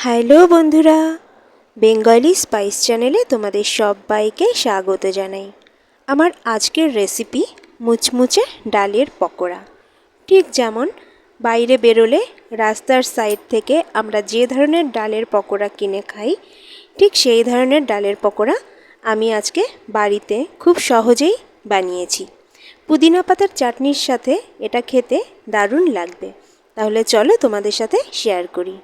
Hello বন্ধুরা, Bengali spice চ্যানেলে তোমাদের সবাইকে স্বাগত জানাই। আমার আজকের রেসিপি মুচমুচে ডালের পকোড়া। ঠিক যেমন বাইরে বেরোলে রাস্তার সাইড থেকে আমরা যে ধরনের ডালের পকোড়া কিনে খাই, ঠিক সেই ধরনের ডালের পকোড়া আমি আজকে বাড়িতে খুব সহজেই বানিয়েছি। পুদিনা পাতার চাটনির সাথে এটা খেতে দারুণ লাগবে। তাহলে চলো তোমাদের সাথে শেয়ার করি।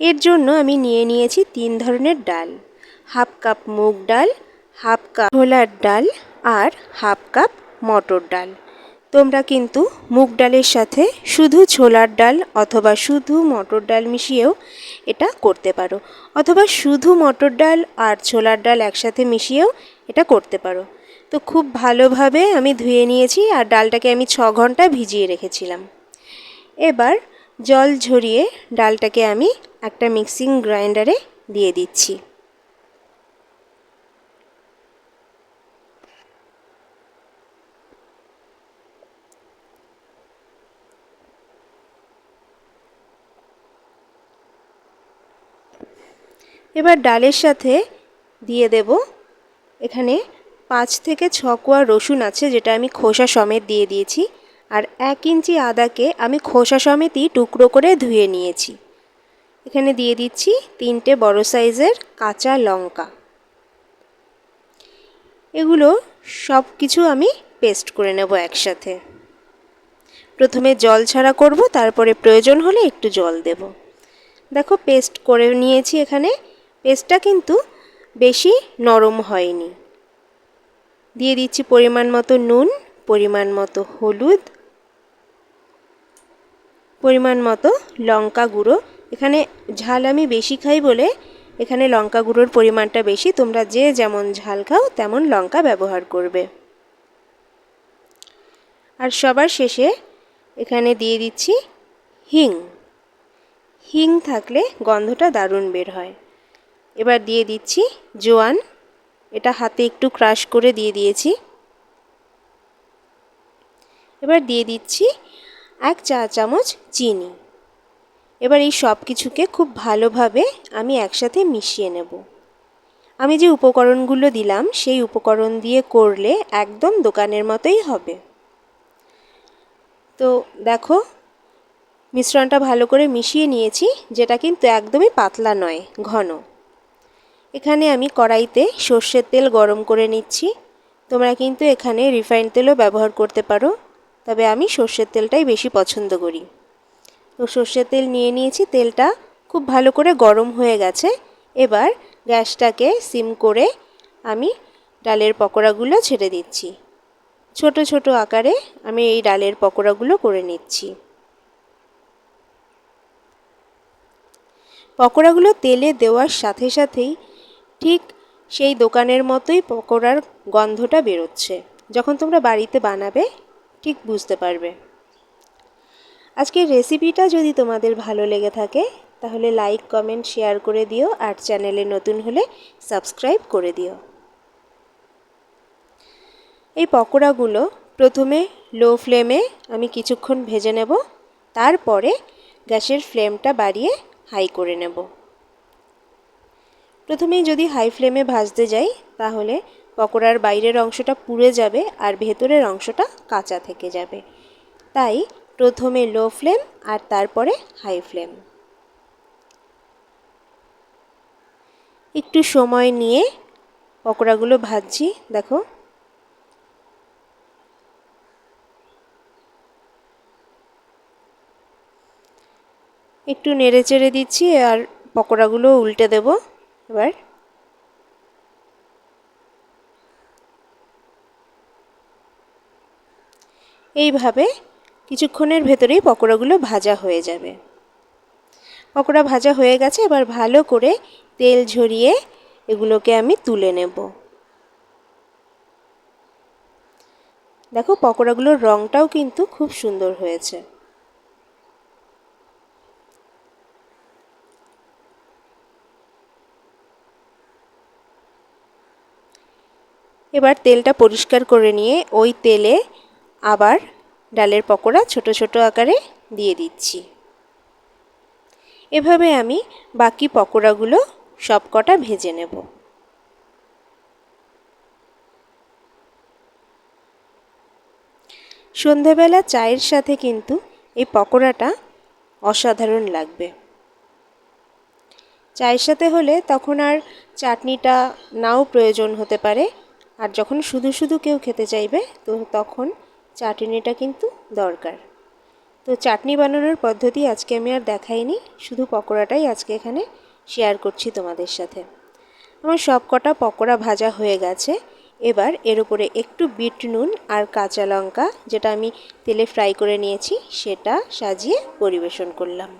এর জন্য আমি নিয়েছি 3 ধরনের ডাল। হাফ কাপ মুগ ডাল, হাফ কাপ ছোলার ডাল আর হাফ কাপ মটর ডাল। তোমরা কিন্তু মুগ ডালের সাথে শুধু ছোলার ডাল অথবা শুধু মটর ডাল মিশিয়েও এটা করতে পারো, অথবা শুধু মটর ডাল আর ছোলার ডাল একসাথে মিশিয়েও এটা করতে পারো। তো খুব ভালোভাবে আমি ধুয়ে নিয়েছি আর ডালটাকে আমি 6 ঘন্টা ভিজিয়ে রেখেছিলাম। এবার জল ঝরিয়ে ডালটাকে আমি একটা মিক্সিং গ্রাইন্ডারে দিয়ে দিচ্ছি। এবার ডালের সাথে দিয়ে দেব এখানে 5 থেকে 6 কোয়া রসুন আছে, যেটা আমি খোসা সমেত দিয়ে দিয়েছি। আর 1 ইঞ্চি আদাকে আমি খোসা সমেতই টুকরো করে ধুয়ে নিয়েছি। এখানে দিয়ে দিচ্ছি 3টে বড় সাইজের কাঁচা লঙ্কা। এগুলো সব কিছু আমি পেস্ট করে নেব একসাথে। প্রথমে জল ছাড়া করব, তারপরে প্রয়োজন হলে একটু জল দেব। দেখো পেস্ট করে নিয়েছি। এখানে পেস্টটা কিন্তু বেশি নরম হয়নি। দিয়ে দিচ্ছি পরিমাণ মতো নুন, পরিমাণ মতো হলুদ, পরিমাণ মতো লঙ্কা গুঁড়ো। এখানে ঝাল আমি বেশি খাই বলে এখানে লঙ্কা গুঁড়োর পরিমাণটা বেশি। তোমরা যে যেমন ঝাল খাও তেমন লঙ্কা ব্যবহার করবে। আর সবার শেষে এখানে দিয়ে দিচ্ছি হিং। হিং থাকলে গন্ধটা দারুণ বের হয়। এবার দিয়ে দিচ্ছি জোয়ান। এটা হাতে একটু ক্রাশ করে দিয়ে দিয়েছি। এবার দিয়ে দিচ্ছি 1 চা চামচ চিনি। এবার এই সব কিছুকে খুব ভালোভাবে আমি একসাথে মিশিয়ে নেব। আমি যে উপকরণগুলো দিলাম সেই উপকরণ দিয়ে করলে একদম দোকানের মতোই হবে। তো দেখো মিশ্রণটা ভালো করে মিশিয়ে নিয়েছি, যেটা কিন্তু একদমই পাতলা নয়, ঘন। এখানে আমি কড়াইতে সর্ষের তেল গরম করে নিচ্ছি। তোমরা কিন্তু এখানে রিফাইন্ড তেলও ব্যবহার করতে পারো, তবে আমি সর্ষের তেলটাই বেশি পছন্দ করি। তো সর্ষের তেল নিয়ে নিয়েছি। তেলটা খুব ভালো করে গরম হয়ে গেছে। এবার গ্যাসটাকে সিম করে আমি ডালের পকোড়াগুলো ছেড়ে দিচ্ছি। ছোট ছোট আকারে আমি এই ডালের পকোড়াগুলো করে নিচ্ছি। পকোড়াগুলো তেলে দেওয়ার সাথে সাথেই ঠিক সেই দোকানের মতোই পকোড়ার গন্ধটা বেরোচ্ছে। যখন তোমরা বাড়িতে বানাবে ঠিক বুঝতে পারবে। আজকের রেসিপিটা যদি তোমাদের ভালো লেগে থাকে তাহলে লাইক, কমেন্ট, শেয়ার করে দিও। আর চ্যানেলে নতুন হলে সাবস্ক্রাইব করে দিও। এই পকোড়াগুলো প্রথমে লো ফ্লেমে আমি কিছুক্ষণ ভেজে নেব, তারপরে গ্যাসের ফ্লেমটা বাড়িয়ে হাই করে নেব। প্রথমেই যদি হাই ফ্লেমে ভাজতে যাই তাহলে পকোড়ার বাইরের অংশটা পুড়ে যাবে আর ভেতরের অংশটা কাঁচা থেকে যাবে। তাই প্রথমে লো ফ্লেম আর তারপরে হাই ফ্লেম। একটু সময় নিয়ে পকোড়াগুলো ভাজছি। দেখো একটু নেড়ে চেড়ে দিচ্ছি আর পকোড়াগুলো উল্টে দেব। এবার এইভাবে কিছুক্ষণের ভেতরেই পকোড়াগুলো ভাজা হয়ে যাবে। পকোড়া ভাজা হয়ে গেছে। এবার ভালো করে তেল ঝরিয়ে এগুলোকে আমি তুলে নেব। দেখো পকোড়াগুলোর রঙটাও কিন্তু খুব সুন্দর হয়েছে। এবার তেলটা পরিষ্কার করে নিয়ে ওই তেলে আবার ডালের পকোড়া ছোট ছোট আকারে দিয়ে দিচ্ছি। এভাবে আমি বাকি পকোড়াগুলো সবকটা ভেজে নেব। সন্ধেবেলা চায়ের সাথে কিন্তু এই পকোড়াটা অসাধারণ লাগবে। চায়ের সাথে হলে তখন আর চাটনিটা নাও প্রয়োজন হতে পারে, আর যখন শুধু শুধু কেউ খেতে চাইবে তো তখন চাটনিটা কিন্তু দরকার। তো চাটনি বানানোর পদ্ধতি আজকে আমি আর দেখাইনি, শুধু পকোড়াটাই আজকে এখানে শেয়ার করছি তোমাদের সাথে। আমার সব কটা পকোড়া ভাজা হয়ে গেছে। এবার এর উপরে একটু বিট নুন আর কাঁচা লঙ্কা, যেটা আমি তেলে ফ্রাই করে নিয়েছি, সেটা সাজিয়ে পরিবেশন করলাম।